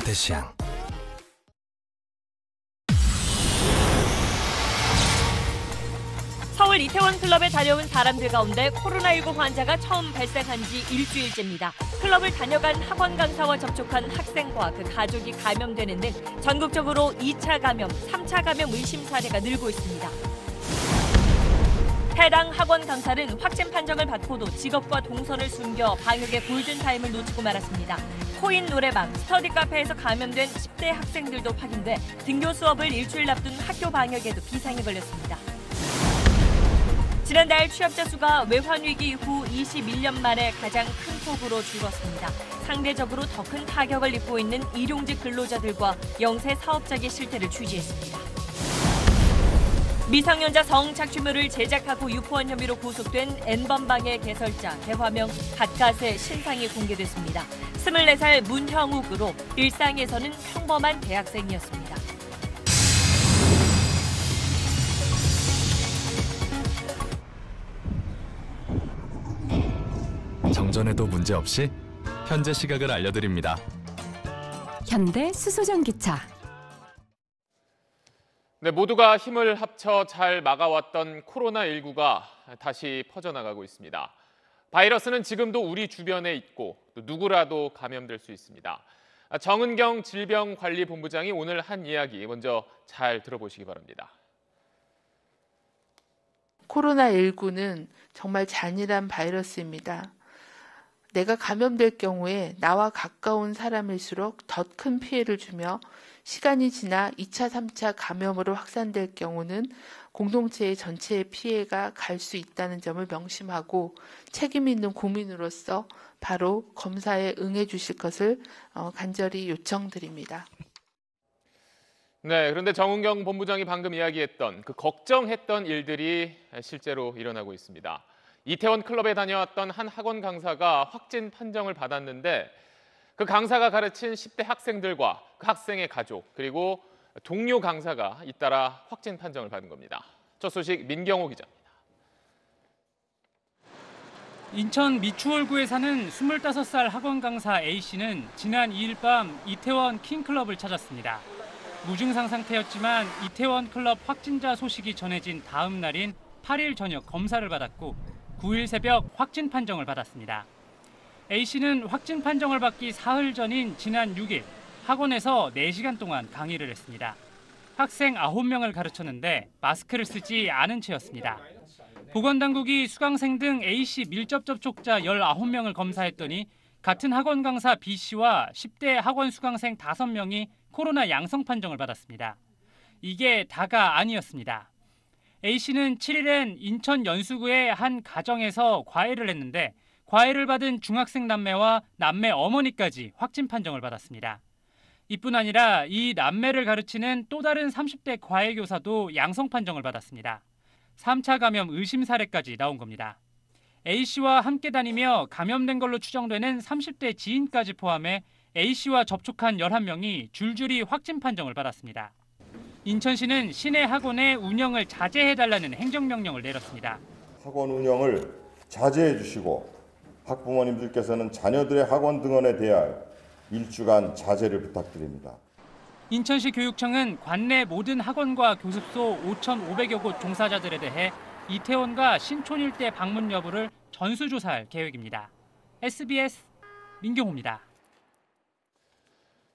르테시앙. 서울 이태원 클럽에 다녀온 사람들 가운데 코로나19 환자가 처음 발생한 지 일주일째입니다. 클럽을 다녀간 학원 강사와 접촉한 학생과 그 가족이 감염되는 등 전국적으로 2차 감염, 3차 감염 의심 사례가 늘고 있습니다. 해당 학원 강사는 확진 판정을 받고도 직업과 동선을 숨겨 방역의 골든타임을 놓치고 말았습니다. 코인 노래방, 스터디 카페에서 감염된 10대 학생들도 확인돼 등교 수업을 일주일 앞둔 학교 방역에도 비상이 걸렸습니다. 지난달 취업자 수가 외환위기 이후 21년 만에 가장 큰 폭으로 줄었습니다. 상대적으로 더 큰 타격을 입고 있는 일용직 근로자들과 영세 사업자의 실태를 취재했습니다. 미성년자 성착취물을 제작하고 유포한 혐의로 구속된 N번방의 개설자, 대화명 갓갓의 신상이 공개됐습니다. 24살 문형욱으로 일상에서는 평범한 대학생이었습니다. 정전에도 문제없이 현재 시각을 알려드립니다. 현대 수소전기차. 네, 모두가 힘을 합쳐 잘 막아왔던 코로나19가 다시 퍼져나가고 있습니다. 바이러스는 지금도 우리 주변에 있고 또 누구라도 감염될 수 있습니다. 정은경 질병관리본부장이 오늘 한 이야기 먼저 잘 들어보시기 바랍니다. 코로나19는 정말 잔인한 바이러스입니다. 내가 감염될 경우에 나와 가까운 사람일수록 더 큰 피해를 주며 시간이 지나 2차, 3차 감염으로 확산될 경우는 공동체의 전체의 피해가 갈 수 있다는 점을 명심하고 책임 있는 국민으로서 바로 검사에 응해 주실 것을 간절히 요청드립니다. 네, 그런데 정은경 본부장이 방금 이야기했던 그 걱정했던 일들이 실제로 일어나고 있습니다. 이태원 클럽에 다녀왔던 한 학원 강사가 확진 판정을 받았는데 그 강사가 가르친 10대 학생들과 그 학생의 가족 그리고 동료 강사가 잇따라 확진 판정을 받은 겁니다. 첫 소식 민경호 기자입니다. 인천 미추홀구에 사는 25살 학원 강사 A씨는 지난 2일 밤 이태원 킹클럽을 찾았습니다. 무증상 상태였지만 이태원 클럽 확진자 소식이 전해진 다음 날인 8일 저녁 검사를 받았고 9일 새벽 확진 판정을 받았습니다. A씨는 확진 판정을 받기 사흘 전인 지난 6일 학원에서 4시간 동안 강의를 했습니다. 학생 9명을 가르쳤는데 마스크를 쓰지 않은 채였습니다. 보건당국이 수강생 등 A씨 밀접 접촉자 19명을 검사했더니 같은 학원 강사 B씨와 10대 학원 수강생 5명이 코로나 양성 판정을 받았습니다. 이게 다가 아니었습니다. A씨는 7일엔 인천 연수구의 한 가정에서 과외를 했는데 과외를 받은 중학생 남매와 남매 어머니까지 확진 판정을 받았습니다. 이뿐 아니라 이 남매를 가르치는 또 다른 30대 과외교사도 양성 판정을 받았습니다. 3차 감염 의심 사례까지 나온 겁니다. A씨와 함께 다니며 감염된 걸로 추정되는 30대 지인까지 포함해 A씨와 접촉한 11명이 줄줄이 확진 판정을 받았습니다. 인천시는 시내 학원의 운영을 자제해달라는 행정명령을 내렸습니다. 학원 운영을 자제해 주시고 학부모님들께서는 자녀들의 학원 등원에 대하여 일주간 자제를 부탁드립니다. 인천시 교육청은 관내 모든 학원과 교습소 5,500여 곳 종사자들에 대해 이태원과 신촌 일대 방문 여부를 전수조사할 계획입니다. SBS 민경호입니다.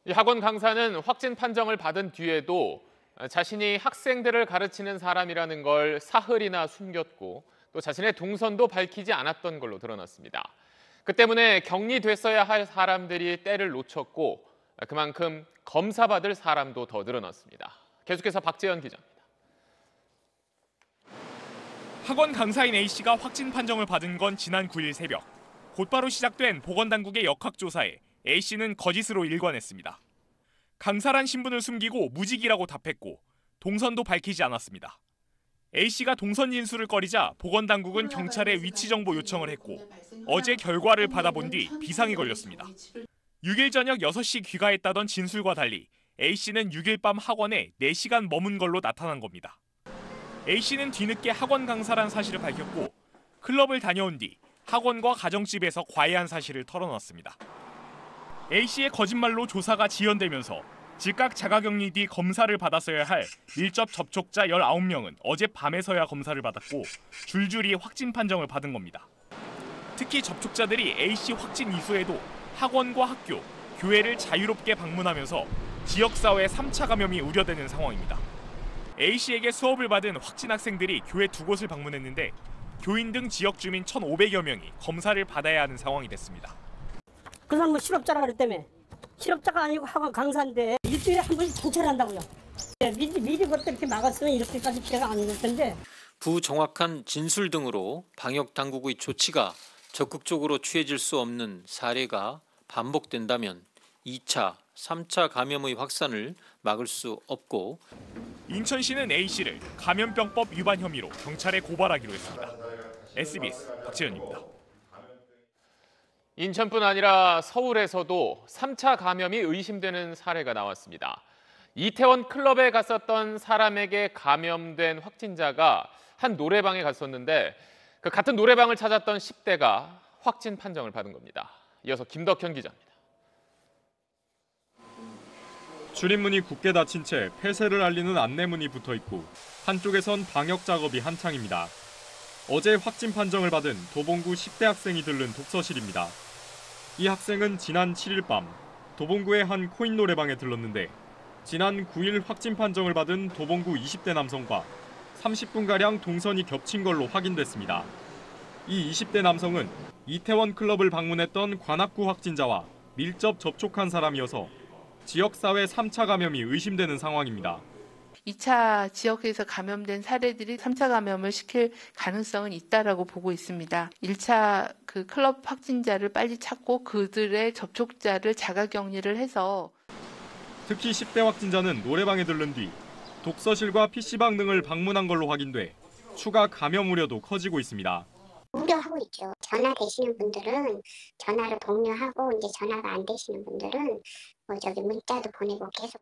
이 학원 강사는 확진 판정을 받은 뒤에도 자신이 학생들을 가르치는 사람이라는 걸 사흘이나 숨겼고 또 자신의 동선도 밝히지 않았던 걸로 드러났습니다. 그 때문에 격리됐어야 할 사람들이 때를 놓쳤고 그만큼 검사받을 사람도 더 늘어났습니다. 계속해서 박재현 기자입니다. 학원 강사인 A씨가 확진 판정을 받은 건 지난 9일 새벽. 곧바로 시작된 보건당국의 역학조사에 A씨는 거짓으로 일관했습니다. 강사란 신분을 숨기고 무직이라고 답했고 동선도 밝히지 않았습니다. A씨가 동선 진술을 꺼리자 보건당국은 경찰에 위치 정보 요청을 했고 어제 결과를 받아본 뒤 비상이 걸렸습니다. 6일 저녁 6시 귀가했다던 진술과 달리 A씨는 6일 밤 학원에 4시간 머문 걸로 나타난 겁니다. A씨는 뒤늦게 학원 강사란 사실을 밝혔고 클럽을 다녀온 뒤 학원과 가정집에서 과외한 사실을 털어놨습니다. A씨의 거짓말로 조사가 지연되면서 즉각 자가격리 뒤 검사를 받았어야 할 밀접 접촉자 19명은 어제 밤에서야 검사를 받았고 줄줄이 확진 판정을 받은 겁니다. 특히 접촉자들이 A씨 확진 이후에도 학원과 학교, 교회를 자유롭게 방문하면서 지역사회 3차 감염이 우려되는 상황입니다. A씨에게 수업을 받은 확진 학생들이 교회 2곳을 방문했는데 교인 등 지역 주민 1,500여 명이 검사를 받아야 하는 상황이 됐습니다. 그 사람 뭐 실업자라 그랬다며. 실업자가 아니고 학원 강사인데 일주일에 한 번씩 정찰한다고요. 미리 그때 이렇게 막았으면 이렇게까지 피해가 안 될 텐데. 부정확한 진술 등으로 방역 당국의 조치가 적극적으로 취해질 수 없는 사례가 반복된다면 2차, 3차 감염의 확산을 막을 수 없고 인천시는 A씨를 감염병법 위반 혐의로 경찰에 고발하기로 했습니다. SBS 박지현입니다. 인천뿐 아니라 서울에서도 3차 감염이 의심되는 사례가 나왔습니다. 이태원 클럽에 갔었던 사람에게 감염된 확진자가 한 노래방에 갔었는데 그 같은 노래방을 찾았던 10대가 확진 판정을 받은 겁니다. 이어서 김덕현 기자입니다. 출입문이 굳게 닫힌 채 폐쇄를 알리는 안내문이 붙어있고 한쪽에선 방역 작업이 한창입니다. 어제 확진 판정을 받은 도봉구 10대 학생이 들른 독서실입니다. 이 학생은 지난 7일 밤 도봉구의 한 코인 노래방에 들렀는데 지난 9일 확진 판정을 받은 도봉구 20대 남성과 30분가량 동선이 겹친 걸로 확인됐습니다. 이 20대 남성은 이태원 클럽을 방문했던 관악구 확진자와 밀접 접촉한 사람이어서 지역사회 3차 감염이 의심되는 상황입니다. 2차 지역에서 감염된 사례들이 3차 감염을 시킬 가능성은 있다라고 보고 있습니다. 1차 그 클럽 확진자를 빨리 찾고 그들의 접촉자를 자가격리를 해서 특히 10대 확진자는 노래방에 들른 뒤 독서실과 PC방 등을 방문한 걸로 확인돼 추가 감염 우려도 커지고 있습니다. 우려하고 있죠. 전화 되시는 분들은 전화로 독려하고 이제 전화가 안 되시는 분들은 문자도 보내고 계속.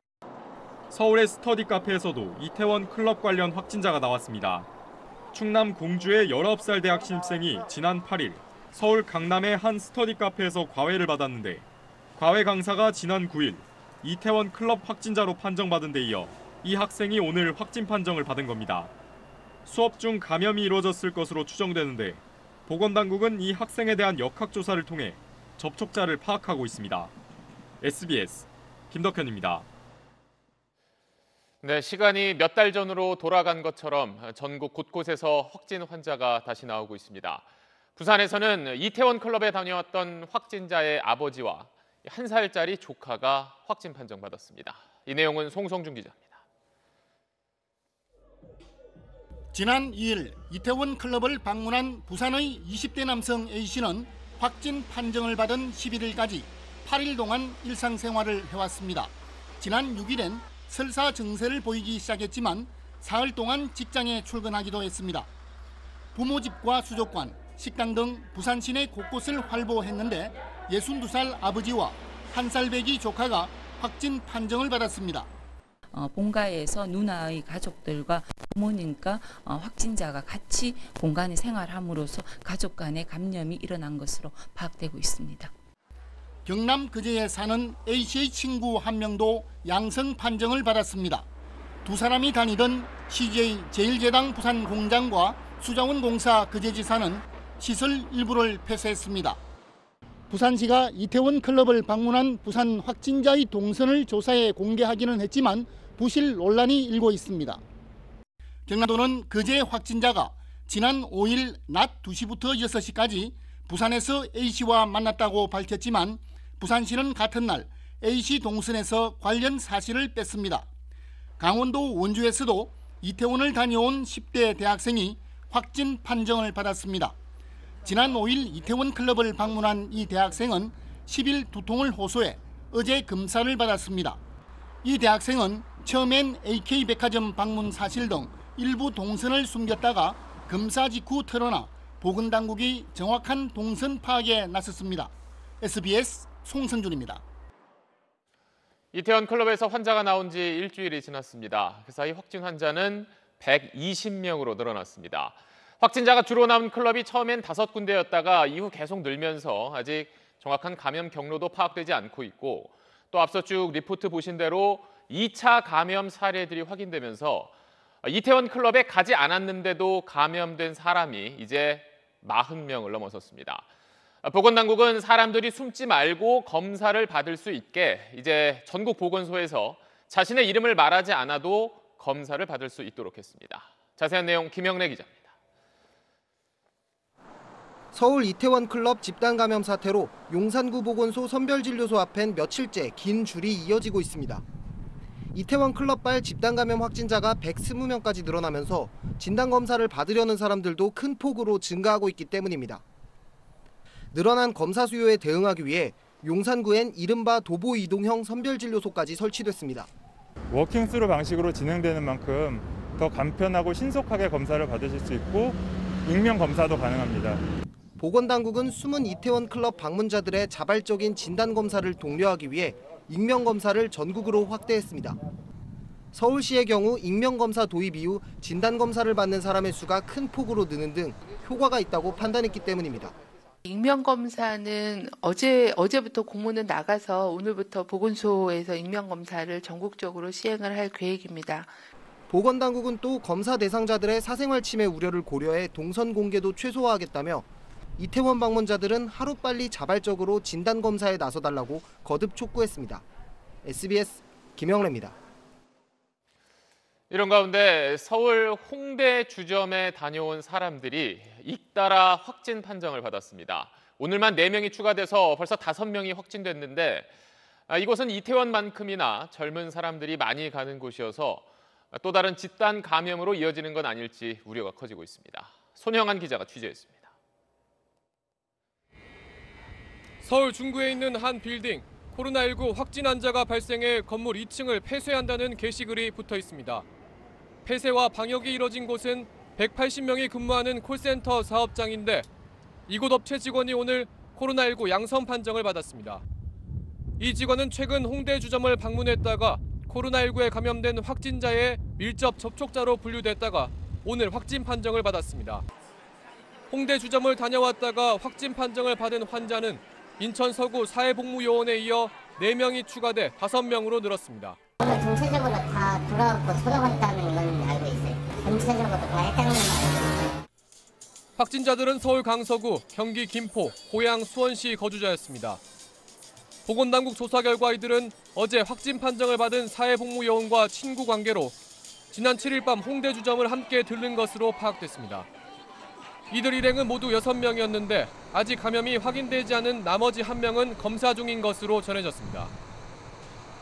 서울의 스터디 카페에서도 이태원 클럽 관련 확진자가 나왔습니다. 충남 공주의 19살 대학 신입생이 지난 8일 서울 강남의 한 스터디 카페에서 과외를 받았는데 과외 강사가 지난 9일 이태원 클럽 확진자로 판정받은 데 이어 이 학생이 오늘 확진 판정을 받은 겁니다. 수업 중 감염이 이루어졌을 것으로 추정되는데 보건당국은 이 학생에 대한 역학조사를 통해 접촉자를 파악하고 있습니다. SBS 김덕현입니다. 네, 시간이 몇 달 전으로 돌아간 것처럼 전국 곳곳에서 확진 환자가 다시 나오고 있습니다. 부산에서는 이태원 클럽에 다녀왔던 확진자의 아버지와 1살짜리 조카가 확진 판정받았습니다. 이 내용은 송성준 기자입니다. 지난 2일 이태원 클럽을 방문한 부산의 20대 남성 A씨는 확진 판정을 받은 11일까지 8일 동안 일상생활을 해왔습니다. 지난 6일엔 설사 증세를 보이기 시작했지만 사흘 동안 직장에 출근하기도 했습니다. 부모 집과 수족관, 식당 등 부산 시내 곳곳을 활보했는데 62살 아버지와 1살 배기 조카가 확진 판정을 받았습니다. 본가에서 누나의 가족들과 부모님과 확진자가 같이 공간에 생활함으로써 가족 간의 감염이 일어난 것으로 파악되고 있습니다. 경남 거제에 사는 A씨의 친구 한 명도 양성 판정을 받았습니다. 두 사람이 다니던 CJ 제1제당 부산 공장과 수자원 공사 거제지사는 시설 일부를 폐쇄했습니다. 부산시가 이태원 클럽을 방문한 부산 확진자의 동선을 조사해 공개하기는 했지만 부실 논란이 일고 있습니다. 경남도는 거제 확진자가 지난 5일 낮 2시부터 6시까지 부산에서 A씨와 만났다고 밝혔지만 부산시는 같은 날 A씨 동선에서 관련 사실을 뺐습니다. 강원도 원주에서도 이태원을 다녀온 10대 대학생이 확진 판정을 받았습니다. 지난 5일 이태원 클럽을 방문한 이 대학생은 10일 두통을 호소해 어제 검사를 받았습니다. 이 대학생은 처음엔 AK백화점 방문 사실 등 일부 동선을 숨겼다가 검사 직후 털어놔 보건당국이 정확한 동선 파악에 나섰습니다. SBS 송성준입니다. 이태원 클럽에서 환자가 나온 지 일주일이 지났습니다. 그 사이 확진 환자는 120명으로 늘어났습니다. 확진자가 주로 남은 클럽이 처음엔 5군데였다가 이후 계속 늘면서 아직 정확한 감염 경로도 파악되지 않고 있고 또 앞서 쭉 리포트 보신 대로 2차 감염 사례들이 확인되면서 이태원 클럽에 가지 않았는데도 감염된 사람이 이제 40명을 넘어섰습니다. 보건당국은 사람들이 숨지 말고 검사를 받을 수 있게 이제 전국 보건소에서 자신의 이름을 말하지 않아도 검사를 받을 수 있도록 했습니다. 자세한 내용 김영래 기자입니다. 서울 이태원 클럽 집단 감염 사태로 용산구 보건소 선별진료소 앞엔 며칠째 긴 줄이 이어지고 있습니다. 이태원 클럽발 집단 감염 확진자가 120명까지 늘어나면서 진단검사를 받으려는 사람들도 큰 폭으로 증가하고 있기 때문입니다. 늘어난 검사 수요에 대응하기 위해 용산구엔 이른바 도보 이동형 선별진료소까지 설치됐습니다. 워킹스루 방식으로 진행되는 만큼 더 간편하고 신속하게 검사를 받으실 수 있고 익명 검사도 가능합니다. 보건당국은 숨은 이태원 클럽 방문자들의 자발적인 진단검사를 독려하기 위해 익명검사를 전국으로 확대했습니다. 서울시의 경우 익명검사 도입 이후 진단검사를 받는 사람의 수가 큰 폭으로 느는 등 효과가 있다고 판단했기 때문입니다. 익명검사는 어제부터 공문은 나가서 오늘부터 보건소에서 익명검사를 전국적으로 시행을 할 계획입니다. 보건당국은 또 검사 대상자들의 사생활 침해 우려를 고려해 동선 공개도 최소화하겠다며 이태원 방문자들은 하루빨리 자발적으로 진단검사에 나서달라고 거듭 촉구했습니다. SBS 김영래입니다. 이런 가운데 서울 홍대 주점에 다녀온 사람들이 잇따라 확진 판정을 받았습니다. 오늘만 4명이 추가돼서 벌써 5명이 확진됐는데 이곳은 이태원만큼이나 젊은 사람들이 많이 가는 곳이어서 또 다른 집단 감염으로 이어지는 건 아닐지 우려가 커지고 있습니다. 손형한 기자가 취재했습니다. 서울 중구에 있는 한 빌딩, 코로나19 확진 환자가 발생해 건물 2층을 폐쇄한다는 게시글이 붙어 있습니다. 폐쇄와 방역이 이뤄진 곳은 180명이 근무하는 콜센터 사업장인데 이곳 업체 직원이 오늘 코로나19 양성 판정을 받았습니다. 이 직원은 최근 홍대 주점을 방문했다가 코로나19에 감염된 확진자의 밀접 접촉자로 분류됐다가 오늘 확진 판정을 받았습니다. 홍대 주점을 다녀왔다가 확진 판정을 받은 환자는 인천 서구 사회복무요원에 이어 4명이 추가돼 5명으로 늘었습니다. 오늘 전체적으로 다 돌아왔고 초과했다는 건 알고 있어요. 전체적으로 다 했다는 건 알고 있어요. 확진자들은 서울 강서구, 경기 김포, 고양 수원시 거주자였습니다. 보건당국 조사 결과 이들은 어제 확진 판정을 받은 사회복무요원과 친구 관계로 지난 7일 밤 홍대 주점을 함께 들른 것으로 파악됐습니다. 이들 일행은 모두 6명이었는데 아직 감염이 확인되지 않은 나머지 1명은 검사 중인 것으로 전해졌습니다.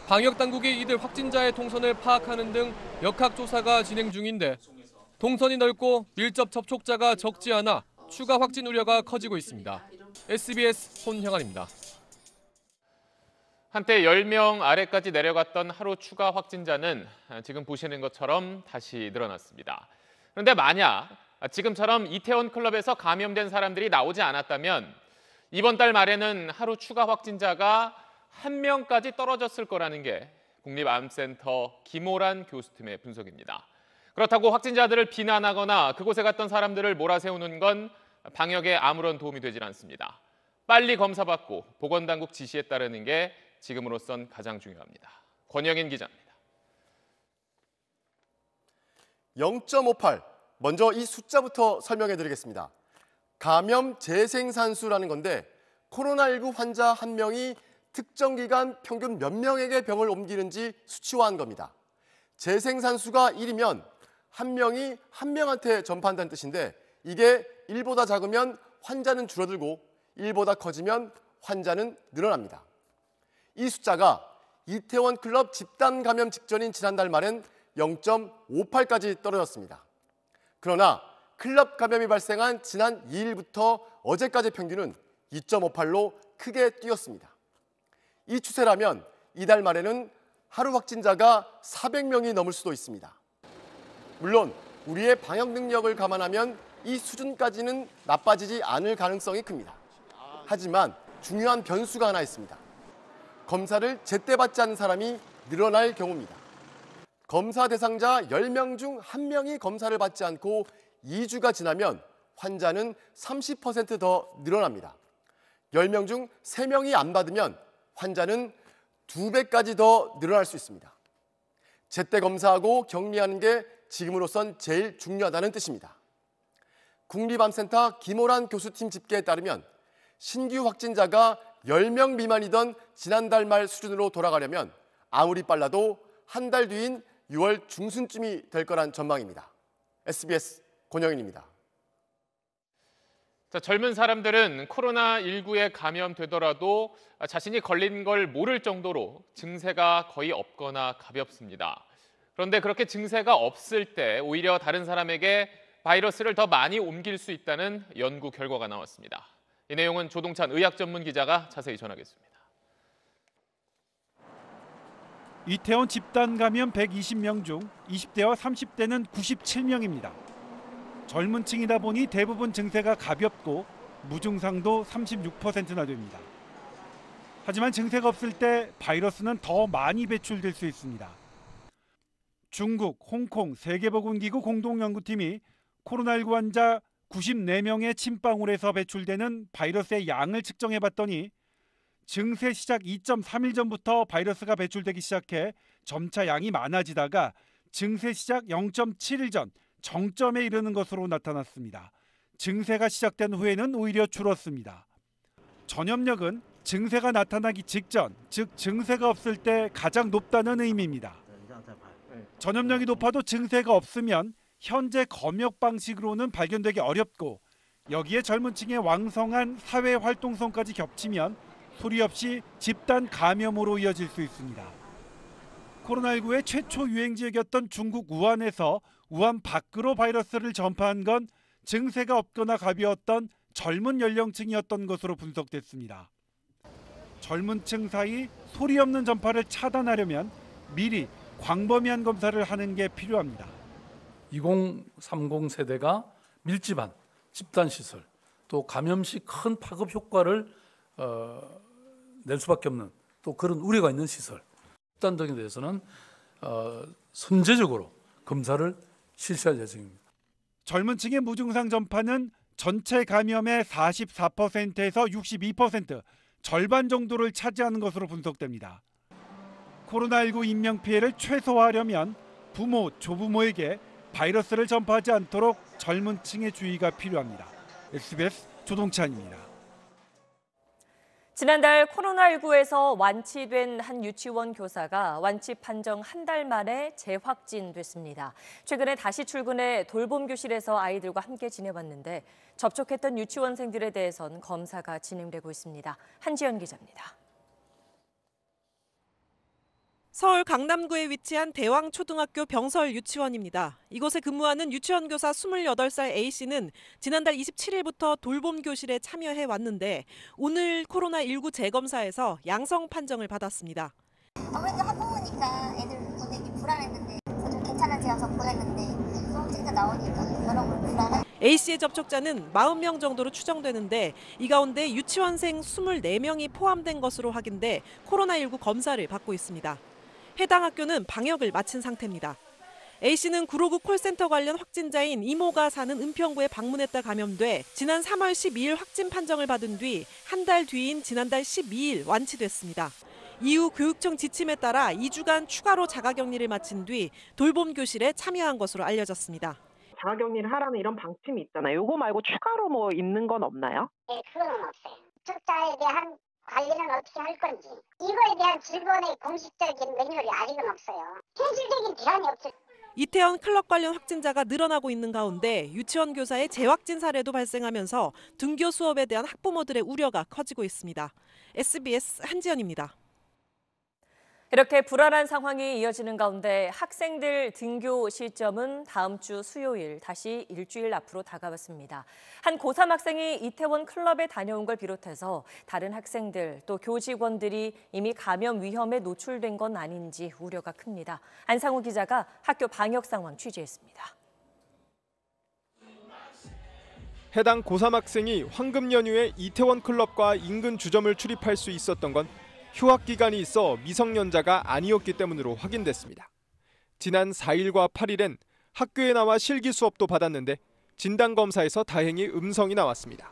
방역당국이 이들 확진자의 동선을 파악하는 등 역학조사가 진행 중인데 동선이 넓고 밀접 접촉자가 적지 않아 추가 확진 우려가 커지고 있습니다. SBS 손형환입니다. 한때 10명 아래까지 내려갔던 하루 추가 확진자는 지금 보시는 것처럼 다시 늘어났습니다. 그런데 만약 지금처럼 이태원 클럽에서 감염된 사람들이 나오지 않았다면 이번 달 말에는 하루 추가 확진자가 1명까지 떨어졌을 거라는 게 국립암센터 김호란 교수팀의 분석입니다. 그렇다고 확진자들을 비난하거나 그곳에 갔던 사람들을 몰아세우는 건 방역에 아무런 도움이 되질 않습니다. 빨리 검사받고 보건당국 지시에 따르는 게 지금으로선 가장 중요합니다. 권영인 기자입니다. 0.58. 먼저 이 숫자부터 설명해 드리겠습니다. 감염 재생산수라는 건데 코로나19 환자 1명이 특정 기간 평균 몇 명에게 병을 옮기는지 수치화한 겁니다. 재생산수가 1이면 1명이 1명한테 전파한다는 뜻인데 이게 1보다 작으면 환자는 줄어들고 1보다 커지면 환자는 늘어납니다. 이 숫자가 이태원 클럽 집단 감염 직전인 지난달 말엔 0.58까지 떨어졌습니다. 그러나 클럽 감염이 발생한 지난 2일부터 어제까지 평균은 2.58로 크게 뛰었습니다. 이 추세라면 이달 말에는 하루 확진자가 400명이 넘을 수도 있습니다. 물론 우리의 방역 능력을 감안하면 이 수준까지는 나빠지지 않을 가능성이 큽니다. 하지만 중요한 변수가 하나 있습니다. 검사를 제때 받지 않는 사람이 늘어날 경우입니다. 검사 대상자 10명 중 1명이 검사를 받지 않고 2주가 지나면 환자는 30% 더 늘어납니다. 10명 중 3명이 안 받으면 환자는 2배까지 더 늘어날 수 있습니다. 제때 검사하고 격리하는 게 지금으로선 제일 중요하다는 뜻입니다. 국립암센터 김호란 교수팀 집계에 따르면 신규 확진자가 10명 미만이던 지난달 말 수준으로 돌아가려면 아무리 빨라도 한 달 뒤인 6월 중순쯤이 될 거란 전망입니다. SBS 권영인입니다. 자, 젊은 사람들은 코로나19에 감염되더라도 자신이 걸린 걸 모를 정도로 증세가 거의 없거나 가볍습니다. 그런데 그렇게 증세가 없을 때 오히려 다른 사람에게 바이러스를 더 많이 옮길 수 있다는 연구 결과가 나왔습니다. 이 내용은 조동찬 의학 전문 기자가 자세히 전하겠습니다. 이태원 집단 감염 120명 중 20대와 30대는 97명입니다. 젊은 층이다 보니 대부분 증세가 가볍고 무증상도 36%나 됩니다. 하지만 증세가 없을 때 바이러스는 더 많이 배출될 수 있습니다. 중국, 홍콩 세계보건기구 공동연구팀이 코로나19 환자 94명의 침방울에서 배출되는 바이러스의 양을 측정해봤더니 증세 시작 2.3일 전부터 바이러스가 배출되기 시작해 점차 양이 많아지다가 증세 시작 0.7일 전 정점에 이르는 것으로 나타났습니다. 증세가 시작된 후에는 오히려 줄었습니다. 전염력은 증세가 나타나기 직전, 즉 증세가 없을 때 가장 높다는 의미입니다. 전염력이 높아도 증세가 없으면 현재 검역 방식으로는 발견되기 어렵고 여기에 젊은 층의 왕성한 사회 활동성까지 겹치면 소리 없이 집단 감염으로 이어질 수 있습니다. 코로나19의 최초 유행지역이었던 중국 우한에서 우한 밖으로 바이러스를 전파한 건 증세가 없거나 가벼웠던 젊은 연령층이었던 것으로 분석됐습니다. 젊은 층 사이 소리 없는 전파를 차단하려면 미리 광범위한 검사를 하는 게 필요합니다. 2030 세대가 밀집한 집단시설, 또 감염 시 큰 파급 효과를 낼 수밖에 없는 또 그런 우려가 있는 시설, 집단 등에 대해서는 선제적으로 검사를 실시할 예정입니다. 젊은 층의 무증상 전파는 전체 감염의 44%에서 62%, 절반 정도를 차지하는 것으로 분석됩니다. 코로나19 인명피해를 최소화하려면 부모, 조부모에게 바이러스를 전파하지 않도록 젊은 층의 주의가 필요합니다. SBS 조동찬입니다. 지난달 코로나19에서 완치된 한 유치원 교사가 완치 판정 한 달 만에 재확진됐습니다. 최근에 다시 출근해 돌봄 교실에서 아이들과 함께 지내봤는데 접촉했던 유치원생들에 대해선 검사가 진행되고 있습니다. 한지연 기자입니다. 서울 강남구에 위치한 대왕초등학교 병설 유치원입니다. 이곳에 근무하는 유치원 교사 28살 A씨는 지난달 27일부터 돌봄 교실에 참여해 왔는데 오늘 코로나19 재검사에서 양성 판정을 받았습니다. 아무래도 학부모니까 애들 보내기 불안했는데 좀 괜찮아져서 보냈는데 확진자 나오니까 여러분 불안해. A씨의 접촉자는 40명 정도로 추정되는데 이 가운데 유치원생 24명이 포함된 것으로 확인돼 코로나19 검사를 받고 있습니다. 해당 학교는 방역을 마친 상태입니다. A씨는 구로구 콜센터 관련 확진자인 이모가 사는 은평구에 방문했다 감염돼 지난 3월 12일 확진 판정을 받은 뒤 한 달 뒤인 지난달 12일 완치됐습니다. 이후 교육청 지침에 따라 2주간 추가로 자가격리를 마친 뒤 돌봄 교실에 참여한 것으로 알려졌습니다. 자가격리를 하라는 이런 방침이 있잖아요. 이거 말고 추가로 뭐 있는 건 없나요? 네, 그건 없어요. 접촉자에 대한 관리는 어떻게 할 건지 이거에 대한 질본의 공식적인 매뉴얼이 아직은 없어요. 현실적인 대안이 없어요. 이태원 클럽 관련 확진자가 늘어나고 있는 가운데 유치원 교사의 재확진 사례도 발생하면서 등교 수업에 대한 학부모들의 우려가 커지고 있습니다. SBS 한지연입니다. 이렇게 불안한 상황이 이어지는 가운데 학생들 등교 시점은 다음 주 수요일 다시 일주일 앞으로 다가왔습니다. 한 고3 학생이 이태원 클럽에 다녀온 걸 비롯해서 다른 학생들 또 교직원들이 이미 감염 위험에 노출된 건 아닌지 우려가 큽니다. 안상우 기자가 학교 방역 상황 취재했습니다. 해당 고3 학생이 황금 연휴에 이태원 클럽과 인근 주점을 출입할 수 있었던 건 휴학 기간이 있어 미성년자가 아니었기 때문으로 확인됐습니다. 지난 4일과 8일엔 학교에 나와 실기 수업도 받았는데 진단검사에서 다행히 음성이 나왔습니다.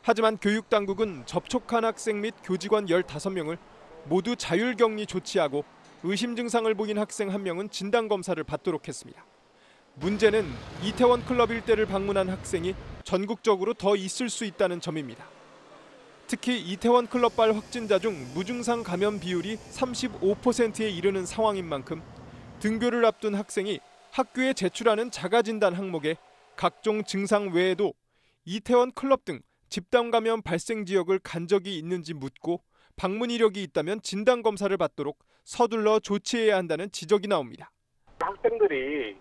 하지만 교육당국은 접촉한 학생 및 교직원 15명을 모두 자율격리 조치하고 의심 증상을 보인 학생 1명은 진단검사를 받도록 했습니다. 문제는 이태원 클럽 일대를 방문한 학생이 전국적으로 더 있을 수 있다는 점입니다. 특히 이태원 클럽발 확진자 중 무증상 감염 비율이 35%에 이르는 상황인 만큼 등교를 앞둔 학생이 학교에 제출하는 자가진단 항목에 각종 증상 외에도 이태원 클럽 등 집단 감염 발생 지역을 간 적이 있는지 묻고 방문 이력이 있다면 진단검사를 받도록 서둘러 조치해야 한다는 지적이 나옵니다. 학생들이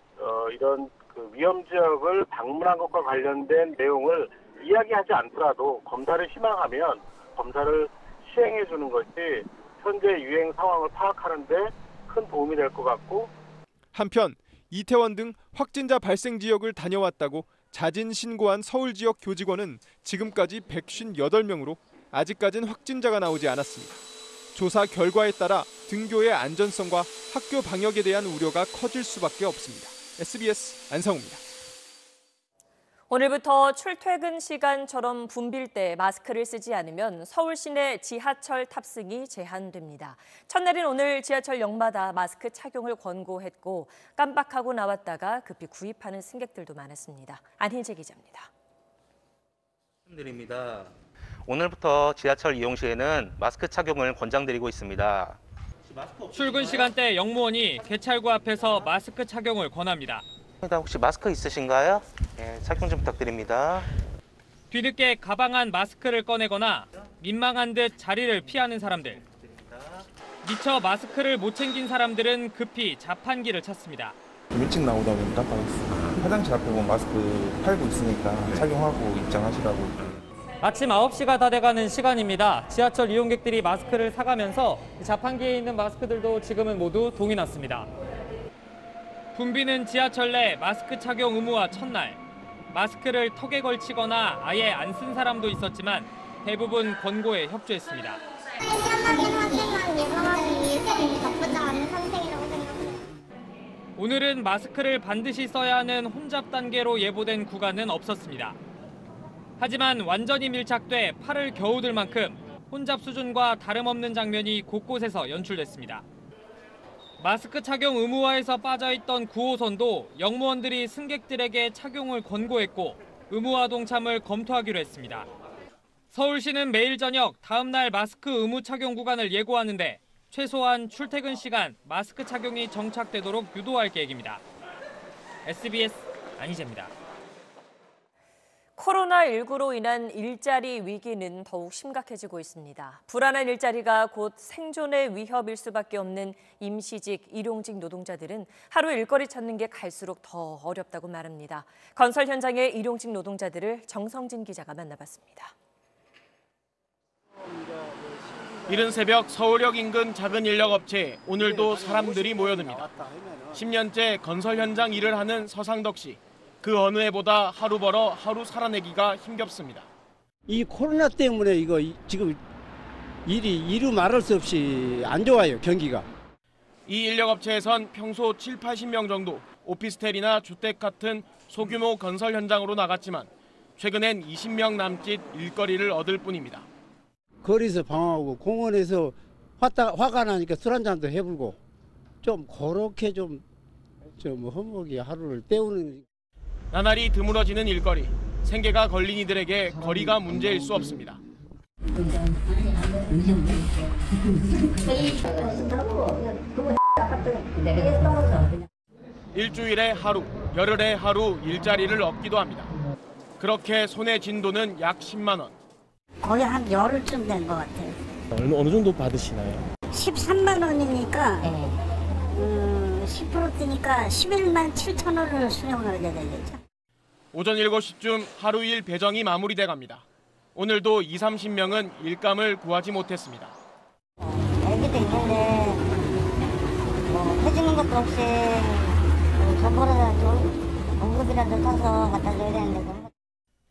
이런 위험 지역을 방문한 것과 관련된 내용을 이야기하지 않더라도 검사를 희망하면 검사를 시행해 주는 것이 현재 유행 상황을 파악하는 데 큰 도움이 될 것 같고, 한편 이태원 등 확진자 발생 지역을 다녀왔다고 자진 신고한 서울 지역 교직원은 지금까지 158명으로 아직까진 확진자가 나오지 않았습니다. 조사 결과에 따라 등교의 안전성과 학교 방역에 대한 우려가 커질 수밖에 없습니다. SBS 안상우입니다. 오늘부터 출퇴근 시간처럼 붐빌 때 마스크를 쓰지 않으면 서울 시내 지하철 탑승이 제한됩니다. 첫날인 오늘 지하철 역마다 마스크 착용을 권고했고 깜빡하고 나왔다가 급히 구입하는 승객들도 많았습니다. 안희재 기자입니다. 드립니다. 오늘부터 지하철 이용 시에는 마스크 착용을 권장드리고 있습니다. 출근 시간대 역무원이 개찰구 앞에서 마스크 착용을 권합니다. 혹시 마스크 있으신가요? 네, 착용 좀 부탁드립니다. 뒤늦게 가방 안 마스크를 꺼내거나 민망한 듯 자리를 피하는 사람들. 미처 마스크를 못 챙긴 사람들은 급히 자판기를 찾습니다. 일찍 나오다 보니까 깜빡했어요. 화장실 앞에 보면 마스크 팔고 있으니까 착용하고 입장하시라고. 아침 9시가 다 돼가는 시간입니다. 지하철 이용객들이 마스크를 사가면서 자판기에 있는 마스크들도 지금은 모두 동이 났습니다. 붐비는 지하철 내 마스크 착용 의무화 첫날. 마스크를 턱에 걸치거나 아예 안 쓴 사람도 있었지만 대부분 권고에 협조했습니다. 오늘은 마스크를 반드시 써야 하는 혼잡 단계로 예보된 구간은 없었습니다. 하지만 완전히 밀착돼 팔을 겨우 들 만큼 혼잡 수준과 다름없는 장면이 곳곳에서 연출됐습니다. 마스크 착용 의무화에서 빠져있던 9호선도 역무원들이 승객들에게 착용을 권고했고 의무화 동참을 검토하기로 했습니다. 서울시는 매일 저녁 다음 날 마스크 의무 착용 구간을 예고하는데 최소한 출퇴근 시간 마스크 착용이 정착되도록 유도할 계획입니다. SBS 안희재입니다. 코로나19로 인한 일자리 위기는 더욱 심각해지고 있습니다. 불안한 일자리가 곧 생존의 위협일 수밖에 없는 임시직, 일용직 노동자들은 하루 일거리 찾는 게 갈수록 더 어렵다고 말합니다. 건설 현장의 일용직 노동자들을 정성진 기자가 만나봤습니다. 이른 새벽 서울역 인근 작은 인력업체에 오늘도 사람들이 모여듭니다. 10년째 건설 현장 일을 하는 서상덕 씨. 그 어느 해보다 하루 벌어 하루 살아내기가 힘겹습니다. 이 코로나 때문에 이거 지금 일이 이루 말할 수 없이 안 좋아요, 경기가. 이 인력업체에선 평소 7, 80명 정도 오피스텔이나 주택 같은 소규모 건설 현장으로 나갔지만 최근엔 20명 남짓 일거리를 얻을 뿐입니다. 거리에서 방황하고 공원에서 화가 나니까 술 한잔도 해불고 좀 그렇게 좀 허무하게 하루를 때우는. 나날이 드물어지는 일거리. 생계가 걸린 이들에게 거리가 문제일 수 없습니다. 일주일에 하루, 열흘에 하루 일자리를 얻기도 합니다. 그렇게 손에 쥔 돈은 약 10만 원. 거의 한 열흘쯤 된 것 같아요. 어느 정도 받으시나요? 13만 원이니까 10% 뛰니까 11만 7천 원을 수령을 하게 되겠죠. 오전 7시쯤 하루 일 배정이 마무리돼 갑니다. 오늘도 20, 30명은 일감을 구하지 못했습니다. 애기도 있는데 해주는 것도 없이 정보라도 공급이라도 사서 갖다 줘야 되는데.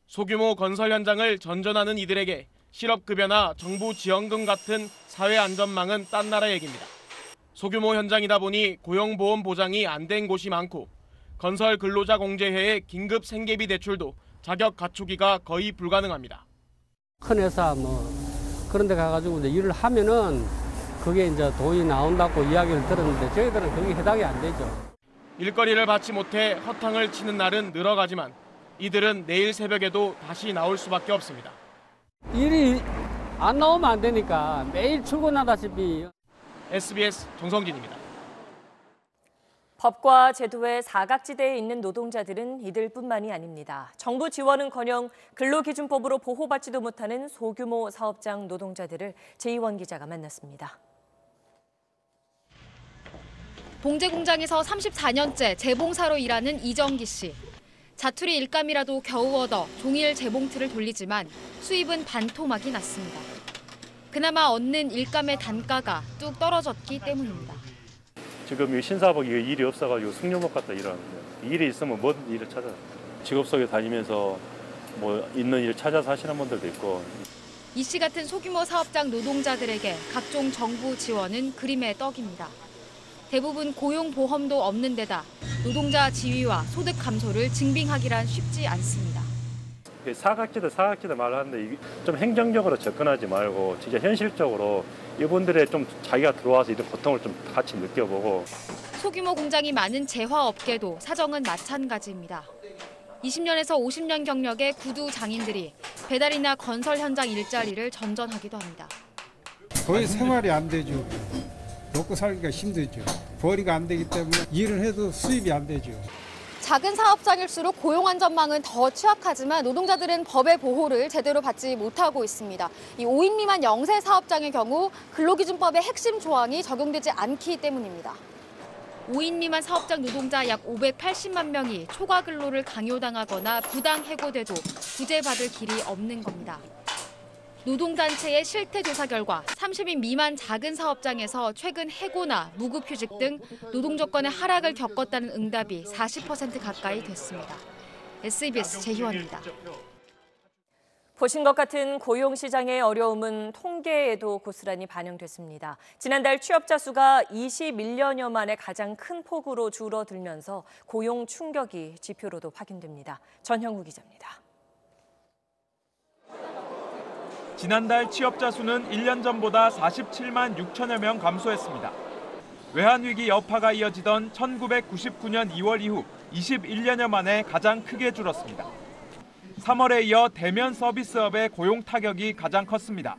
소규모 건설 현장을 전전하는 이들에게 실업급여나 정부 지원금 같은 사회안전망은 딴 나라 얘기입니다. 소규모 현장이다 보니 고용보험 보장이 안 된 곳이 많고 건설 근로자 공제회의 긴급 생계비 대출도 자격 갖추기가 거의 불가능합니다. 큰 회사 뭐 그런 데 가가지고 이제 일을 하면은 그게 이제 돈이 나온다고 이야기를 들었는데 저희들은 그게 해당이 안 되죠. 일거리를 받지 못해 허탕을 치는 날은 늘어가지만 이들은 내일 새벽에도 다시 나올 수밖에 없습니다. 일이 안 나오면 안 되니까 매일 출근하다시피. SBS 정성진입니다. 법과 제도의 사각지대에 있는 노동자들은 이들뿐만이 아닙니다. 정부 지원은커녕 근로기준법으로 보호받지도 못하는 소규모 사업장 노동자들을 제이원 기자가 만났습니다. 봉제 공장에서 34년째 재봉사로 일하는 이정기 씨. 자투리 일감이라도 겨우 얻어 종일 재봉틀을 돌리지만 수입은 반토막이 났습니다. 그나마 얻는 일감의 단가가 뚝 떨어졌기 때문입니다. 지금 이 신사복 일이 없어가지고 승용업 갔다 일하는데 일이 있으면 뭔 일을 찾아. 직업 속에 다니면서 뭐 있는 일 찾아서 하시는 분들도 있고. 이 씨 같은 소규모 사업장 노동자들에게 각종 정부 지원은 그림의 떡입니다. 대부분 고용보험도 없는 데다 노동자 지위와 소득 감소를 증빙하기란 쉽지 않습니다. 사각지대 말하는데 좀 행정적으로 접근하지 말고 진짜 현실적으로 이분들의 좀 자기가 들어와서 이런 고통을 좀 같이 느껴보고. 소규모 공장이 많은 제화업계도 사정은 마찬가지입니다. 20년에서 50년 경력의 구두 장인들이 배달이나 건설 현장 일자리를 전전하기도 합니다. 거의 생활이 안 되죠. 먹고 살기가 힘들죠. 벌이가 안 되기 때문에 일을 해도 수입이 안 되죠. 작은 사업장일수록 고용 안전망은 더 취약하지만 노동자들은 법의 보호를 제대로 받지 못하고 있습니다. 이 5인 미만 영세 사업장의 경우 근로기준법의 핵심 조항이 적용되지 않기 때문입니다. 5인 미만 사업장 노동자 약 580만 명이 초과 근로를 강요당하거나 부당 해고돼도 구제받을 길이 없는 겁니다. 노동단체의 실태조사 결과 30인 미만 작은 사업장에서 최근 해고나 무급휴직 등 노동조건의 하락을 겪었다는 응답이 40% 가까이 됐습니다. SBS 제희원입니다. 보신 것 같은 고용시장의 어려움은 통계에도 고스란히 반영됐습니다. 지난달 취업자 수가 21년여 만에 가장 큰 폭으로 줄어들면서 고용 충격이 지표로도 확인됩니다. 전형우 기자입니다. 지난달 취업자 수는 1년 전보다 47만 6천여 명 감소했습니다. 외환위기 여파가 이어지던 1999년 2월 이후 21년여 만에 가장 크게 줄었습니다. 3월에 이어 대면 서비스업의 고용 타격이 가장 컸습니다.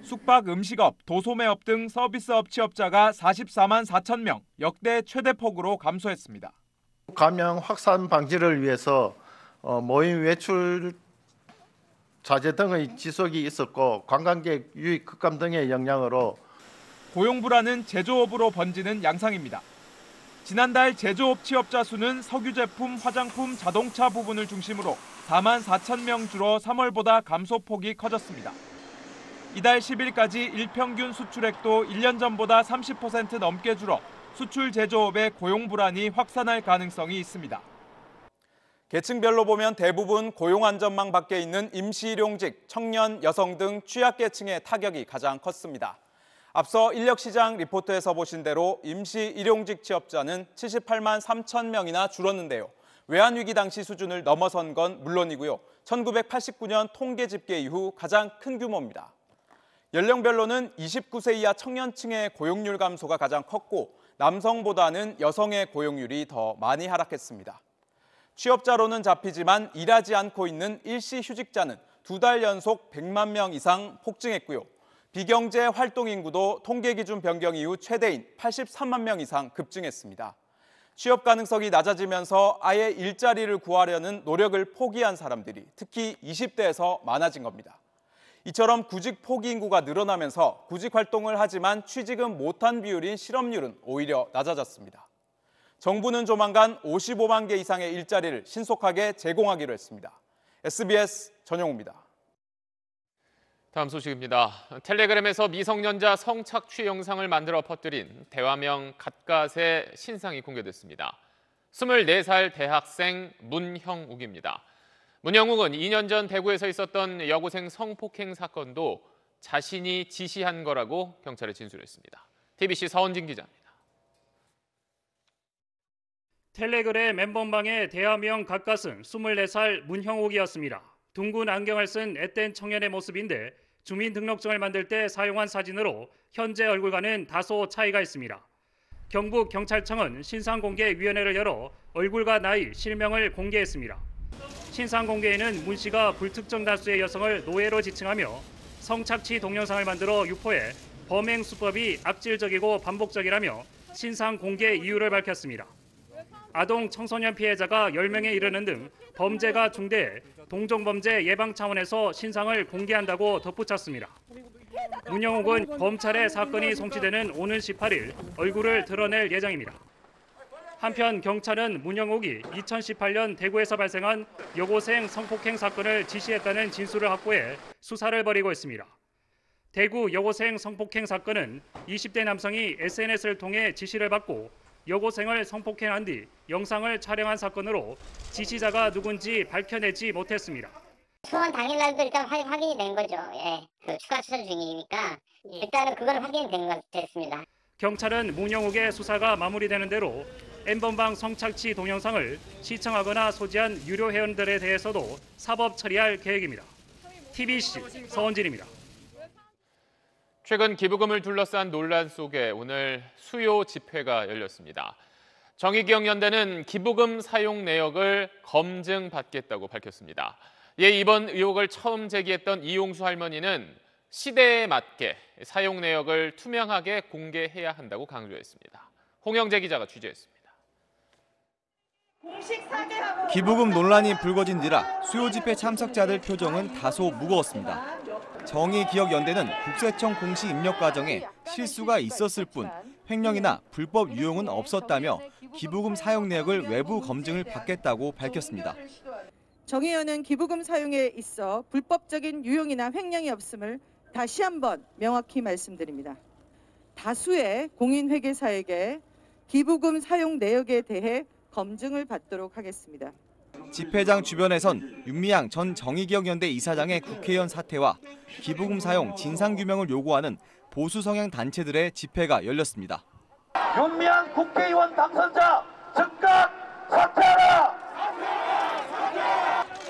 숙박, 음식업, 도소매업 등 서비스업 취업자가 44만 4천 명, 역대 최대폭으로 감소했습니다. 감염 확산 방지를 위해서 모임 외출 자제 등의 지속이 있었고 관광객 유입 급감 등의 영향으로 고용 불안은 제조업으로 번지는 양상입니다. 지난달 제조업 취업자 수는 석유 제품, 화장품, 자동차 부분을 중심으로 4만 4천 명 줄어 3월보다 감소폭이 커졌습니다. 이달 10일까지 일평균 수출액도 1년 전보다 30% 넘게 줄어 수출 제조업의 고용 불안이 확산할 가능성이 있습니다. 계층별로 보면 대부분 고용 안전망 밖에 있는 임시일용직, 청년, 여성 등 취약계층의 타격이 가장 컸습니다. 앞서 인력시장 리포트에서 보신 대로 임시일용직 취업자는 78만 3천 명이나 줄었는데요. 외환위기 당시 수준을 넘어선 건 물론이고요. 1989년 통계 집계 이후 가장 큰 규모입니다. 연령별로는 29세 이하 청년층의 고용률 감소가 가장 컸고 남성보다는 여성의 고용률이 더 많이 하락했습니다. 취업자로는 잡히지만 일하지 않고 있는 일시휴직자는 2달 연속 100만 명 이상 폭증했고요. 비경제 활동 인구도 통계 기준 변경 이후 최대인 83만 명 이상 급증했습니다. 취업 가능성이 낮아지면서 아예 일자리를 구하려는 노력을 포기한 사람들이 특히 20대에서 많아진 겁니다. 이처럼 구직 포기 인구가 늘어나면서 구직 활동을 하지만 취직은 못한 비율인 실업률은 오히려 낮아졌습니다. 정부는 조만간 55만 개 이상의 일자리를 신속하게 제공하기로 했습니다. SBS 전영우입니다. 다음 소식입니다. 텔레그램에서 미성년자 성착취 영상을 만들어 퍼뜨린 대화명 갓갓의 신상이 공개됐습니다. 24살 대학생 문형욱입니다. 문형욱은 2년 전 대구에서 있었던 여고생 성폭행 사건도 자신이 지시한 거라고 경찰에 진술했습니다. TBC 서원진 기자입니다. 텔레그램 멤버방의 대화명 갓갓은 24살 문형욱이었습니다. 둥근 안경을 쓴 앳된 청년의 모습인데 주민등록증을 만들 때 사용한 사진으로 현재 얼굴과는 다소 차이가 있습니다. 경북경찰청은 신상공개위원회를 열어 얼굴과 나이, 실명을 공개했습니다. 신상공개에는 문 씨가 불특정 다수의 여성을 노예로 지칭하며 성착취 동영상을 만들어 유포해 범행 수법이 악질적이고 반복적이라며 신상공개 이유를 밝혔습니다. 아동 청소년 피해자가 10명에 이르는 등 범죄가 중대해 동종범죄 예방 차원에서 신상을 공개한다고 덧붙였습니다. 문영옥은 검찰에 사건이 송치되는 오는 18일 얼굴을 드러낼 예정입니다. 한편 경찰은 문영옥이 2018년 대구에서 발생한 여고생 성폭행 사건을 지시했다는 진술을 확보해 수사를 벌이고 있습니다. 대구 여고생 성폭행 사건은 20대 남성이 SNS를 통해 지시를 받고 여고생을 성폭행한 뒤 영상을 촬영한 사건으로 지시자가 누군지 밝혀내지 못했습니다. 소환 당일날도 일단 확인이 된 거죠. 예, 그 추가 수사 중이니까 일단은 그건 확인이 됐습니다. 경찰은 문영욱의 수사가 마무리되는 대로 N번방 성착취 동영상을 시청하거나 소지한 유료 회원들에 대해서도 사법 처리할 계획입니다. TBC 서원진입니다. 최근 기부금을 둘러싼 논란 속에 오늘 수요 집회가 열렸습니다. 정의기억연대는 기부금 사용 내역을 검증받겠다고 밝혔습니다. 이에 이번 의혹을 처음 제기했던 이용수 할머니는 시대에 맞게 사용 내역을 투명하게 공개해야 한다고 강조했습니다. 홍영재 기자가 취재했습니다. 기부금 논란이 불거진 뒤라 수요 집회 참석자들 표정은 다소 무거웠습니다. 정의기억연대는 국세청 공시 입력 과정에 실수가 있었을 뿐 횡령이나 불법 유용은 없었다며 기부금 사용 내역을 외부 검증을 받겠다고 밝혔습니다. 정의연은 기부금 사용에 있어 불법적인 유용이나 횡령이 없음을 다시 한번 명확히 말씀드립니다. 다수의 공인회계사에게 기부금 사용 내역에 대해 검증을 받도록 하겠습니다. 집회장 주변에선 윤미향 전 정의기억연대 이사장의 국회의원 사퇴와 기부금 사용 진상규명을 요구하는 보수 성향 단체들의 집회가 열렸습니다. 윤미향 국회의원 당선자 즉각 사퇴하라!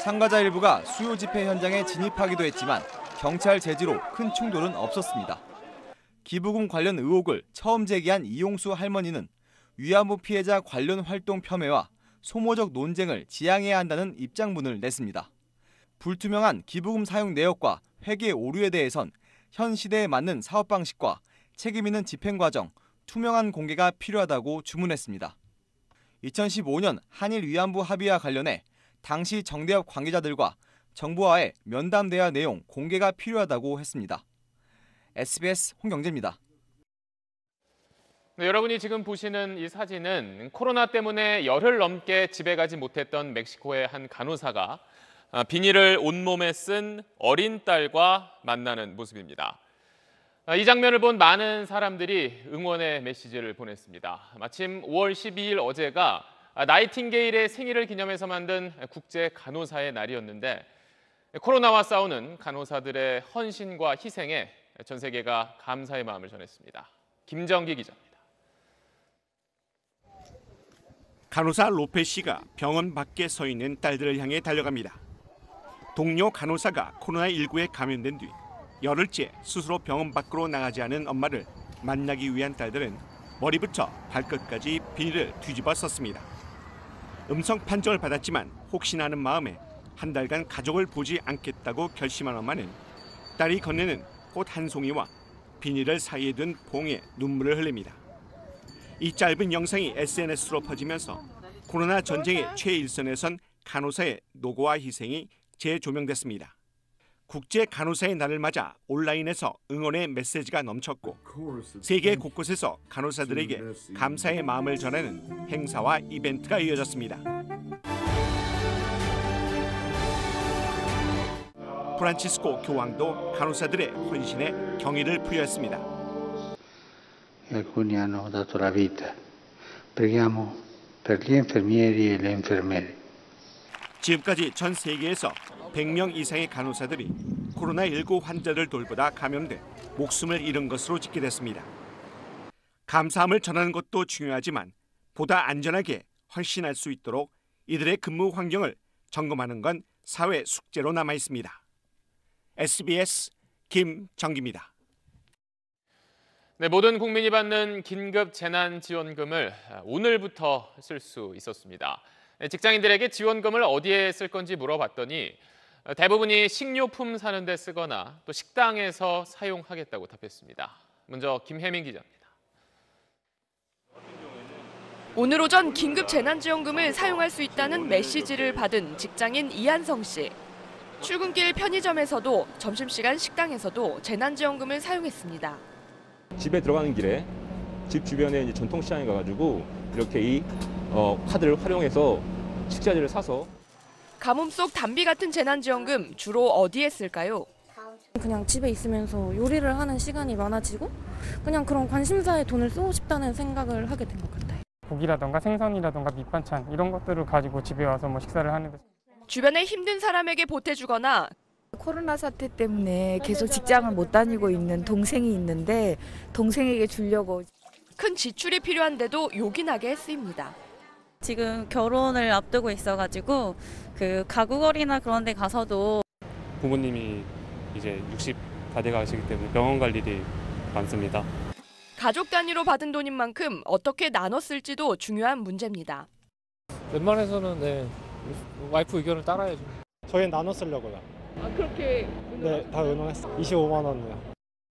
참가자 일부가 수요 집회 현장에 진입하기도 했지만 경찰 제지로 큰 충돌은 없었습니다. 기부금 관련 의혹을 처음 제기한 이용수 할머니는 위안부 피해자 관련 활동 폄훼와 소모적 논쟁을 지양해야 한다는 입장문을 냈습니다. 불투명한 기부금 사용 내역과 회계 오류에 대해선 현 시대에 맞는 사업 방식과 책임 있는 집행 과정, 투명한 공개가 필요하다고 주문했습니다. 2015년 한일 위안부 합의와 관련해 당시 정대협 관계자들과 정부와의 면담 대화 내용 공개가 필요하다고 했습니다. SBS 홍경재입니다. 네, 여러분이 지금 보시는 이 사진은 코로나 때문에 열흘 넘게 집에 가지 못했던 멕시코의 한 간호사가 비닐을 온몸에 쓴 어린 딸과 만나는 모습입니다. 이 장면을 본 많은 사람들이 응원의 메시지를 보냈습니다. 마침 5월 12일 어제가 나이팅게일의 생일을 기념해서 만든 국제 간호사의 날이었는데 코로나와 싸우는 간호사들의 헌신과 희생에 전 세계가 감사의 마음을 전했습니다. 김정기 기자입니다. 간호사 로페 씨가 병원 밖에 서 있는 딸들을 향해 달려갑니다. 동료 간호사가 코로나19에 감염된 뒤 열흘째 스스로 병원 밖으로 나가지 않은 엄마를 만나기 위한 딸들은 머리부터 발끝까지 비닐을 뒤집어 썼습니다. 음성 판정을 받았지만 혹시나 하는 마음에 한 달간 가족을 보지 않겠다고 결심한 엄마는 딸이 건네는 꽃 한 송이와 비닐을 사이에 둔 봉에 눈물을 흘립니다. 이 짧은 영상이 SNS로 퍼지면서 코로나 전쟁의 최일선에 선 간호사의 노고와 희생이 재조명됐습니다. 국제 간호사의 날을 맞아 온라인에서 응원의 메시지가 넘쳤고 세계 곳곳에서 간호사들에게 감사의 마음을 전하는 행사와 이벤트가 이어졌습니다. 프란치스코 교황도 간호사들의 헌신에 경의를 부여했습니다. Alcuni hanno dato la vita. Preghiamo per gli infermieri e le infermiere. 지금까지 전 세계에서 100명 이상의 간호사들이 코로나19 환자를 돌보다 감염돼 목숨을 잃은 것으로 집계됐습니다. 감사함을 전하는 것도 중요하지만 보다 안전하게 헌신할 수 있도록 이들의 근무 환경을 점검하는 건 사회 숙제로 남아 있습니다. SBS 김정기입니다. 네, 모든 국민이 받는 긴급 재난지원금을 오늘부터 쓸 수 있었습니다. 직장인들에게 지원금을 어디에 쓸 건지 물어봤더니 대부분이 식료품 사는 데 쓰거나 또 식당에서 사용하겠다고 답했습니다. 먼저 김혜민 기자입니다. 오늘 오전 긴급 재난지원금을 사용할 수 있다는 메시지를 받은 직장인 이한성 씨. 출근길 편의점에서도 점심시간 식당에서도 재난지원금을 사용했습니다. 집에 들어가는 길에 집 주변에 이제 전통시장에 가가지고 이렇게 이 카드를 활용해서 식자재를 사서. 가뭄 속 단비 같은 재난지원금 주로 어디에 쓸까요? 그냥 집에 있으면서 요리를 하는 시간이 많아지고 그냥 그런 관심사에 돈을 쓰고 싶다는 생각을 하게 된 것 같아요. 고기라던가 생선이라던가 밑반찬 이런 것들을 가지고 집에 와서 뭐 식사를 하는데 주변에 힘든 사람에게 보태주거나 코로나 사태 때문에 계속 직장을 못 다니고 있는 동생이 있는데 동생에게 주려고. 큰 지출이 필요한데도 요긴하게 쓰입니다. 지금 결혼을 앞두고 있어가지고 그 가구거리나 그런 데 가서도 부모님이 이제 60 다 돼 가시기 때문에 병원 갈 일이 많습니다. 가족 단위로 받은 돈인 만큼 어떻게 나눠 쓸지도 중요한 문제입니다. 웬만해서는 와이프 의견을 따라야죠. 저희는 나눠 쓰려고요. 그렇게? 네, 다 의논했어요. 25만 원이요.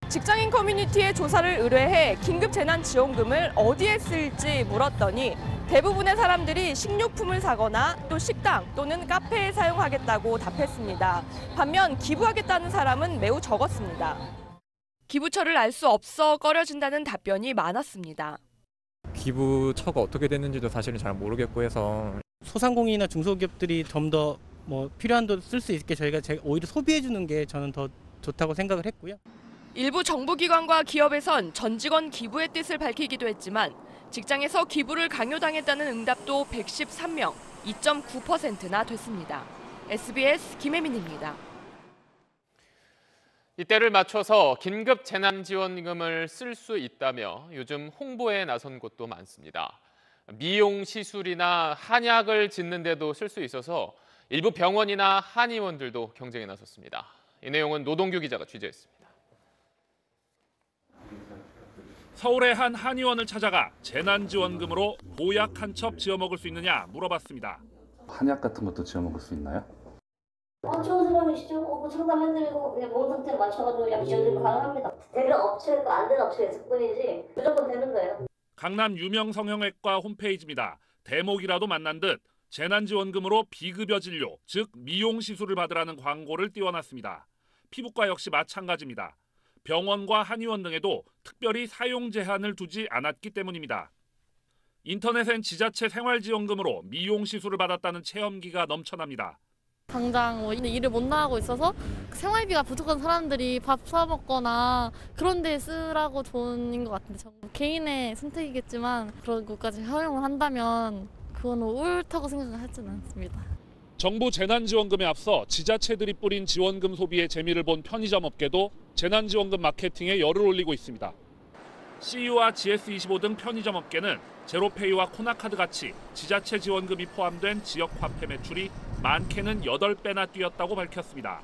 직장인 커뮤니티에 조사를 의뢰해 긴급 재난지원금을 어디에 쓸지 물었더니 대부분의 사람들이 식료품을 사거나 또 식당 또는 카페에 사용하겠다고 답했습니다. 반면 기부하겠다는 사람은 매우 적었습니다. 기부처를 알 수 없어 꺼려진다는 답변이 많았습니다. 기부처가 어떻게 됐는지도 사실은 잘 모르겠고 해서 소상공인이나 중소기업들이 좀 더 필요한 돈 쓸 수 있게 저희가 오히려 소비해 주는 게 저는 더 좋다고 생각을 했고요. 일부 정부기관과 기업에선 전 직원 기부의 뜻을 밝히기도 했지만 직장에서 기부를 강요당했다는 응답도 113명, 2.9%나 됐습니다. SBS 김혜민입니다. 이때를 맞춰서 긴급 재난지원금을 쓸 수 있다며 요즘 홍보에 나선 곳도 많습니다. 미용 시술이나 한약을 짓는 데도 쓸 수 있어서 일부 병원이나 한의원들도 경쟁에 나섰습니다. 이 내용은 노동규 기자가 취재했습니다. 서울의 한 한의원을 찾아가 재난지원금으로 보약 한 첩 지어 먹을 수 있느냐 물어봤습니다. 한약 같은 것도 지어 먹을 수 있나요? 좋은 사람이시죠. 상담해드리고 그냥 몸 상태에 맞춰가지고 약 지어드리고 가능합니다. 되는 업체가 안 되는 업체가 있을 뿐이지 무조건 되는 거예요. 강남 유명 성형외과 홈페이지입니다. 대목이라도 만난 듯 재난지원금으로 비급여 진료, 즉 미용 시술을 받으라는 광고를 띄워놨습니다. 피부과 역시 마찬가지입니다. 병원과 한의원 등에도 특별히 사용 제한을 두지 않았기 때문입니다. 인터넷엔 지자체 생활지원금으로 미용 시술을 받았다는 체험기가 넘쳐납니다. 당장 일을 못 나가고 있어서 생활비가 부족한 사람들이 밥 사 먹거나 그런 데 쓰라고 돈인 것 같은데 개인의 선택이겠지만 그런 것까지 허용을 한다면 그건 옳다고 생각을 하지는 않습니다. 정부 재난지원금에 앞서 지자체들이 뿌린 지원금 소비에 재미를 본 편의점 업계도 재난지원금 마케팅에 열을 올리고 있습니다. CU와 GS25 등 편의점 업계는 제로페이와 코나카드 같이 지자체 지원금이 포함된 지역 화폐 매출이 많게는 8배나 뛰었다고 밝혔습니다.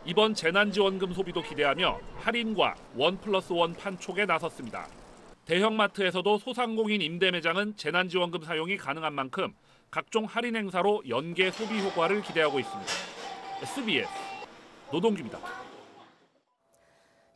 이번 재난지원금 소비도 기대하며 할인과 1+1 판촉에 나섰습니다. 대형마트에서도 소상공인 임대 매장은 재난지원금 사용이 가능한 만큼 각종 할인 행사로 연계 소비 효과를 기대하고 있습니다. SBS 노동규입니다.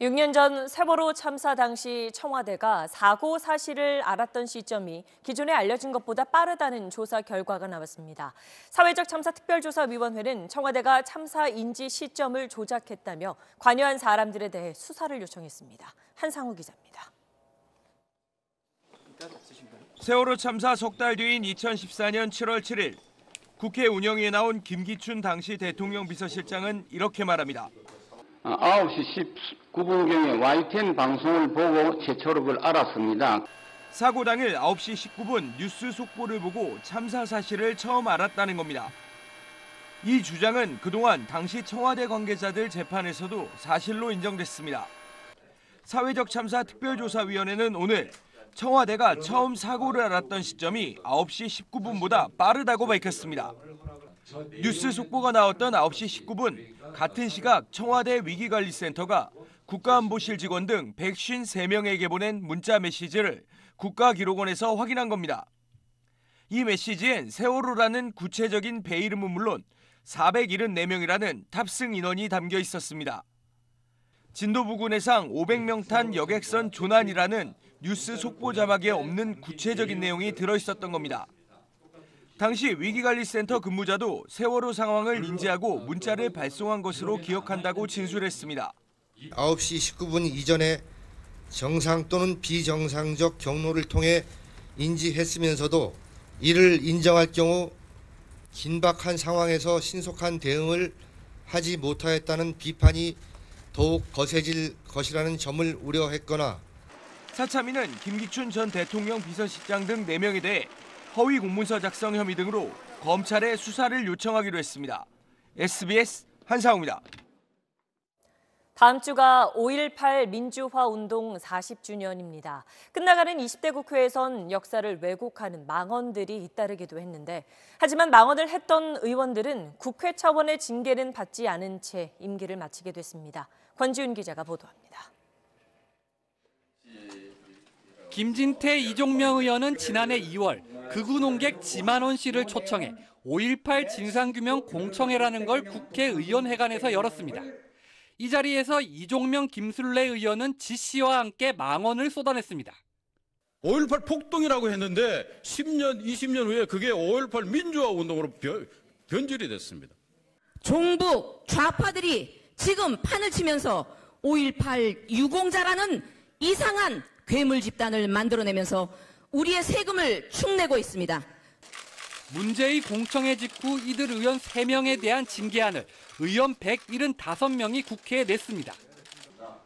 6년 전 세월호 참사 당시 청와대가 사고 사실을 알았던 시점이 기존에 알려진 것보다 빠르다는 조사 결과가 나왔습니다. 사회적 참사 특별조사위원회는 청와대가 참사 인지 시점을 조작했다며 관여한 사람들에 대해 수사를 요청했습니다. 한상우 기자입니다. 세월호 참사 석 달 뒤인 2014년 7월 7일 국회 운영위에 나온 김기춘 당시 대통령 비서실장은 이렇게 말합니다. 9시 19분경에 YTN 방송을 보고 최초로 그걸 알았습니다. 사고 당일 9시 19분 뉴스 속보를 보고 참사 사실을 처음 알았다는 겁니다. 이 주장은 그동안 당시 청와대 관계자들 재판에서도 사실로 인정됐습니다. 사회적 참사 특별조사위원회는 오늘 청와대가 처음 사고를 알았던 시점이 9시 19분보다 빠르다고 밝혔습니다. 뉴스 속보가 나왔던 9시 19분 같은 시각 청와대 위기관리센터가 국가안보실 직원 등 153명에게 보낸 문자 메시지를 국가기록원에서 확인한 겁니다. 이 메시지엔 세월호라는 구체적인 배 이름은 물론 474명이라는 탑승 인원이 담겨 있었습니다. 진도 부근해상 500명 탄 여객선 조난이라는 뉴스 속보 자막에 없는 구체적인 내용이 들어있었던 겁니다. 당시 위기관리센터 근무자도 세월호 상황을 인지하고 문자를 발송한 것으로 기억한다고 진술했습니다. 9시 19분 이전에 정상 또는 비정상적 경로를 통해 인지했으면서도 이를 인정할 경우 긴박한 상황에서 신속한 대응을 하지 못하였다는 비판이 더욱 거세질 것이라는 점을 우려했거나 사참위는 김기춘 전 대통령 비서실장 등 4명에 대해 허위 공문서 작성 혐의 등으로 검찰에 수사를 요청하기로 했습니다. SBS 한상우입니다. 다음 주가 5.18 민주화 운동 40주년입니다. 끝나가는 20대 국회에선 역사를 왜곡하는 망언들이 잇따르기도 했는데 하지만 망언을 했던 의원들은 국회 차원의 징계는 받지 않은 채 임기를 마치게 됐습니다. 권지훈 기자가 보도합니다. 김진태, 이종명 의원은 지난해 2월 극우 농객 지만원 씨를 초청해 5.18 진상규명 공청회라는 걸 국회의원회관에서 열었습니다. 이 자리에서 이종명, 김술래 의원은 지 씨와 함께 망언을 쏟아냈습니다. 5.18 폭동이라고 했는데 10년, 20년 후에 그게 5.18 민주화 운동으로 변질이 됐습니다. 종북 좌파들이 지금 판을 치면서 5.18 유공자라는 이상한 괴물 집단을 만들어내면서 우리의 세금을 축내고 있습니다. 문제의 공청회 직후 이들 의원 3명에 대한 징계안을 의원 175명이 국회에 냈습니다.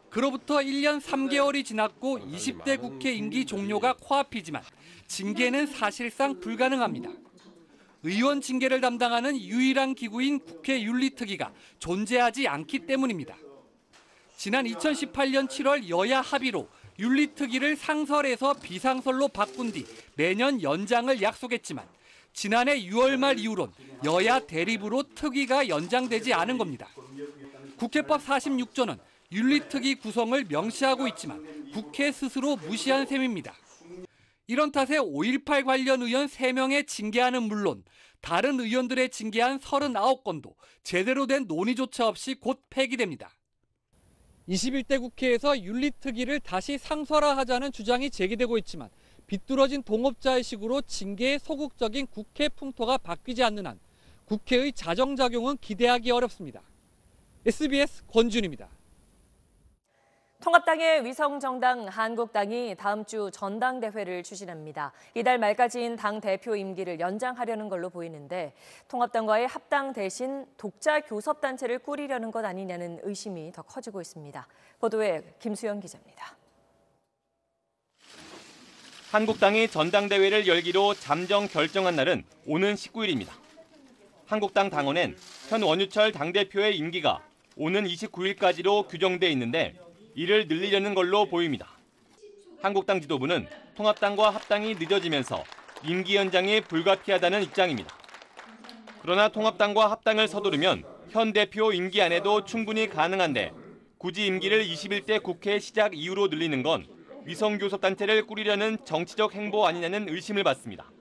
그로부터 1년 3개월이 지났고 20대 국회 임기 종료가 코앞이지만 징계는 사실상 불가능합니다. 의원 징계를 담당하는 유일한 기구인 국회 윤리특위가 존재하지 않기 때문입니다. 지난 2018년 7월 여야 합의로 윤리특위를 상설에서 비상설로 바꾼 뒤 매년 연장을 약속했지만 지난해 6월 말 이후론 여야 대립으로 특위가 연장되지 않은 겁니다. 국회법 46조는 윤리특위 구성을 명시하고 있지만 국회 스스로 무시한 셈입니다. 이런 탓에 5.18 관련 의원 3명의 징계안은 물론 다른 의원들의 징계안 39건도 제대로 된 논의조차 없이 곧 폐기됩니다. 21대 국회에서 윤리특위를 다시 상설화하자는 주장이 제기되고 있지만 비뚤어진 동업자의식으로 징계의 소극적인 국회 풍토가 바뀌지 않는 한 국회의 자정작용은 기대하기 어렵습니다. SBS 권준입니다. 통합당의 위성정당 한국당이 다음 주 전당대회를 추진합니다. 이달 말까지인 당 대표 임기를 연장하려는 걸로 보이는데 통합당과의 합당 대신 독자 교섭단체를 꾸리려는 것 아니냐는 의심이 더 커지고 있습니다. 보도에 김수영 기자입니다. 한국당이 전당대회를 열기로 잠정 결정한 날은 오는 19일입니다. 한국당 당원엔 현 원유철 당대표의 임기가 오는 29일까지로 규정돼 있는데 이를 늘리려는 걸로 보입니다. 한국당 지도부는 통합당과 합당이 늦어지면서 임기 연장이 불가피하다는 입장입니다. 그러나 통합당과 합당을 서두르면 현 대표 임기 안에도 충분히 가능한데 굳이 임기를 21대 국회 시작 이후로 늘리는 건 위성교섭단체를 꾸리려는 정치적 행보 아니냐는 의심을 받습니다.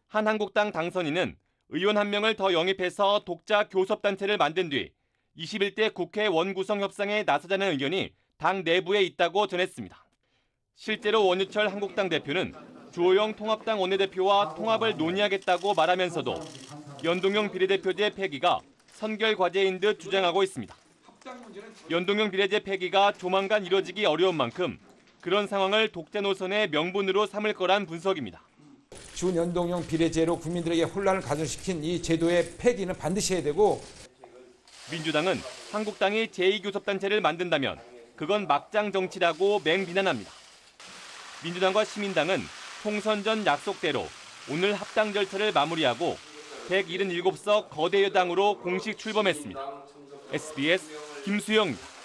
한 한국당 당선인은 의원 1명을 더 영입해서 독자 교섭단체를 만든 뒤 21대 국회 원구성 협상에 나서자는 의견이 당 내부에 있다고 전했습니다. 실제로 원유철 한국당 대표는 주호영 통합당 원내대표와 통합을 논의하겠다고 말하면서도 연동형 비례대표제 폐기가 선결 과제인 듯 주장하고 있습니다. 연동형 비례제 폐기가 조만간 이뤄지기 어려운 만큼 그런 상황을 독자 노선의 명분으로 삼을 거란 분석입니다. 준연동형 비례제로 국민들에게 혼란을 가중시킨 이 제도의 폐기는 반드시 해야 되고 민주당은 한국당이 제2교섭단체를 만든다면 그건 막장 정치라고 맹비난합니다. 민주당과 시민당은 총선 전 약속대로 오늘 합당 절차를 마무리하고 177석 거대 여당으로 공식 출범했습니다. SBS 김수영입니다.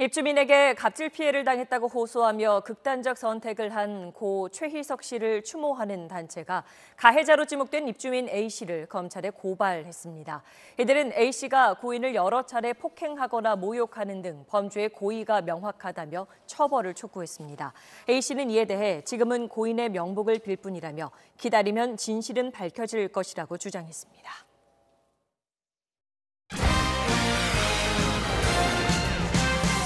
입주민에게 갑질 피해를 당했다고 호소하며 극단적 선택을 한 고 최희석 씨를 추모하는 단체가 가해자로 지목된 입주민 A씨를 검찰에 고발했습니다. 이들은 A씨가 고인을 여러 차례 폭행하거나 모욕하는 등 범죄의 고의가 명확하다며 처벌을 촉구했습니다. A씨는 이에 대해 지금은 고인의 명복을 빌 뿐이라며 기다리면 진실은 밝혀질 것이라고 주장했습니다.